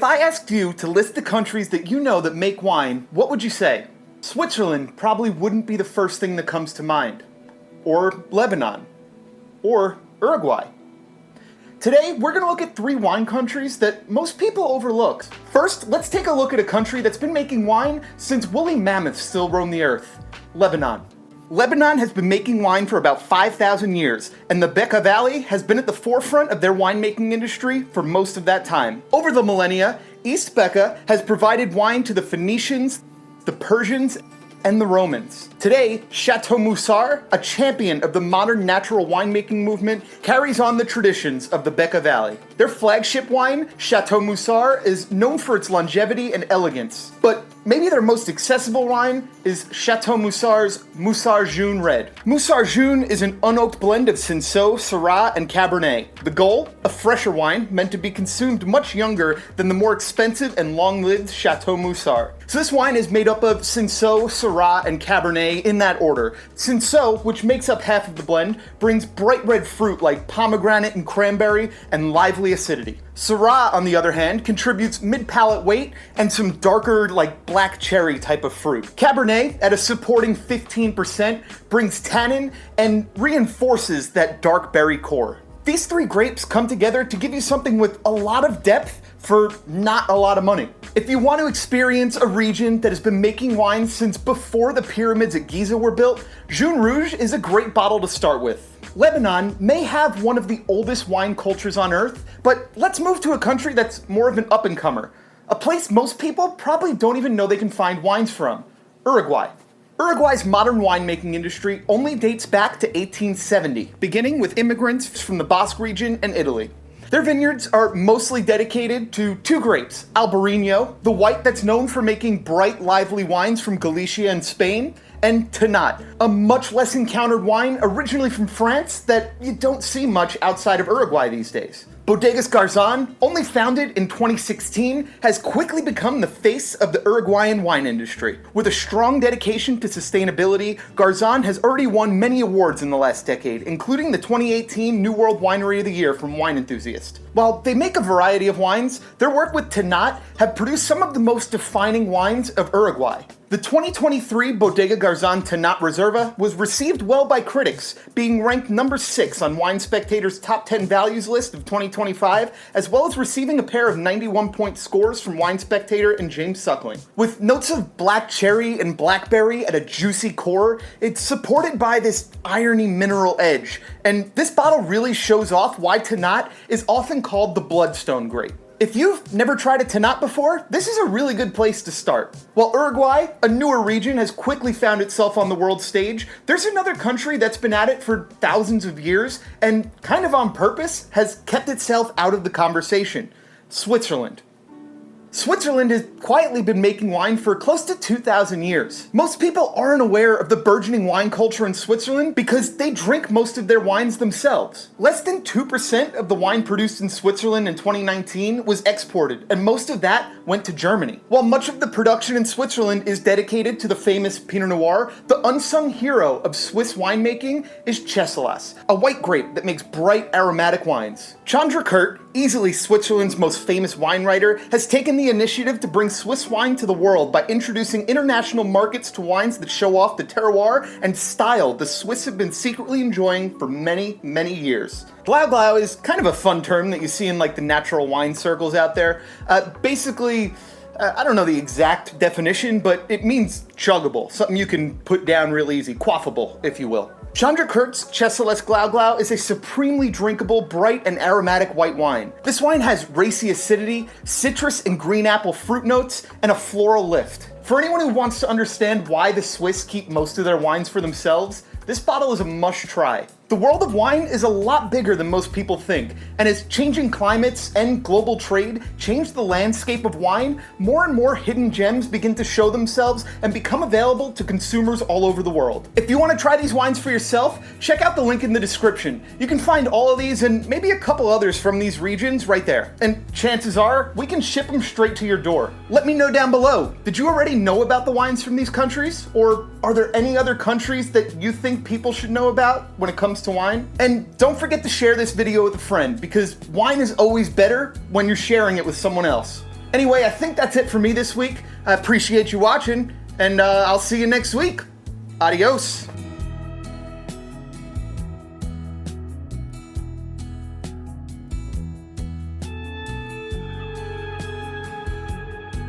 I asked you to list the countries that you know that make wine, what would you say? Switzerland probably wouldn't be the first thing that comes to mind. Or Lebanon. Or Uruguay. Today, we're going to look at 3 wine countries that most people overlook. First, let's take a look at a country that's been making wine since woolly mammoths still roam the earth. Lebanon. Lebanon has been making wine for about 5,000 years, and the Bekaa Valley has been at the forefront of their winemaking industry for most of that time. Over the millennia, East Bekaa has provided wine to the Phoenicians, the Persians, and the Romans. Today, Chateau Moussard, a champion of the modern natural winemaking movement, carries on the traditions of the Bekaa Valley. Their flagship wine, Chateau Moussard, is known for its longevity and elegance, but maybe their most accessible wine is Chateau Moussard's Moussard Jaune Red. Moussard Jaune is an unoaked blend of Cinsault, Syrah, and Cabernet. The goal? A fresher wine meant to be consumed much younger than the more expensive and long-lived Chateau Moussard. So this wine is made up of Cinsault, Syrah, and Cabernet in that order. Cinsault, which makes up half of the blend, brings bright red fruit like pomegranate and cranberry and lively acidity. Syrah, on the other hand, contributes mid-palate weight and some darker, like black cherry type of fruit. Cabernet, at a supporting 15%, brings tannin and reinforces that dark berry core. These 3 grapes come together to give you something with a lot of depth for not a lot of money. If you want to experience a region that has been making wine since before the pyramids at Giza were built, Jaune Rouge is a great bottle to start with. Lebanon may have one of the oldest wine cultures on earth, but let's move to a country that's more of an up-and-comer. A place most people probably don't even know they can find wines from. Uruguay. Uruguay's modern winemaking industry only dates back to 1870, beginning with immigrants from the Basque region and Italy. Their vineyards are mostly dedicated to 2 grapes, Albarino, the white that's known for making bright, lively wines from Galicia and Spain, and Tannat, a much less encountered wine originally from France that you don't see much outside of Uruguay these days. Bodegas Garzon, only founded in 2016, has quickly become the face of the Uruguayan wine industry. With a strong dedication to sustainability, Garzon has already won many awards in the last decade, including the 2018 New World Winery of the Year from Wine Enthusiast. While they make a variety of wines, their work with Tannat have produced some of the most defining wines of Uruguay. The 2023 Bodega Garzon Tannat Reserva was received well by critics, being ranked number 6 on Wine Spectator's Top 10 Values list of 2025, as well as receiving a pair of 91-point scores from Wine Spectator and James Suckling. With notes of black cherry and blackberry at a juicy core, it's supported by this irony mineral edge, and this bottle really shows off why Tannat is often called the Bloodstone grape. If you've never tried a Tannat before, this is a really good place to start. While Uruguay, a newer region, has quickly found itself on the world stage, there's another country that's been at it for thousands of years and, kind of on purpose, has kept itself out of the conversation: Switzerland. Switzerland has quietly been making wine for close to 2,000 years. Most people aren't aware of the burgeoning wine culture in Switzerland because they drink most of their wines themselves. Less than 2% of the wine produced in Switzerland in 2019 was exported, and most of that went to Germany. While much of the production in Switzerland is dedicated to the famous Pinot Noir, the unsung hero of Swiss winemaking is Chasselas, a white grape that makes bright aromatic wines. Chandra Kurt, easily Switzerland's most famous wine writer, has taken the initiative to bring Swiss wine to the world by introducing international markets to wines that show off the terroir and style the Swiss have been secretly enjoying for many, many years. Glau Glau is kind of a fun term that you see in like the natural wine circles out there. Basically, I don't know the exact definition, but it means chuggable, something you can put down real easy, quaffable, if you will. Chandra Kurt's Chasselas Glau Glau is a supremely drinkable, bright and aromatic white wine. This wine has racy acidity, citrus and green apple fruit notes, and a floral lift. For anyone who wants to understand why the Swiss keep most of their wines for themselves, this bottle is a must try. The world of wine is a lot bigger than most people think, and as changing climates and global trade change the landscape of wine, more and more hidden gems begin to show themselves and become available to consumers all over the world. If you want to try these wines for yourself, check out the link in the description. You can find all of these and maybe a couple others from these regions right there. And chances are, we can ship them straight to your door. Let me know down below, did you already know about the wines from these countries? Or are there any other countries that you think people should know about when it comes to wine? And don't forget to share this video with a friend, because wine is always better when you're sharing it with someone else. Anyway, I think that's it for me this week. I appreciate you watching, and I'll see you next week. Adios.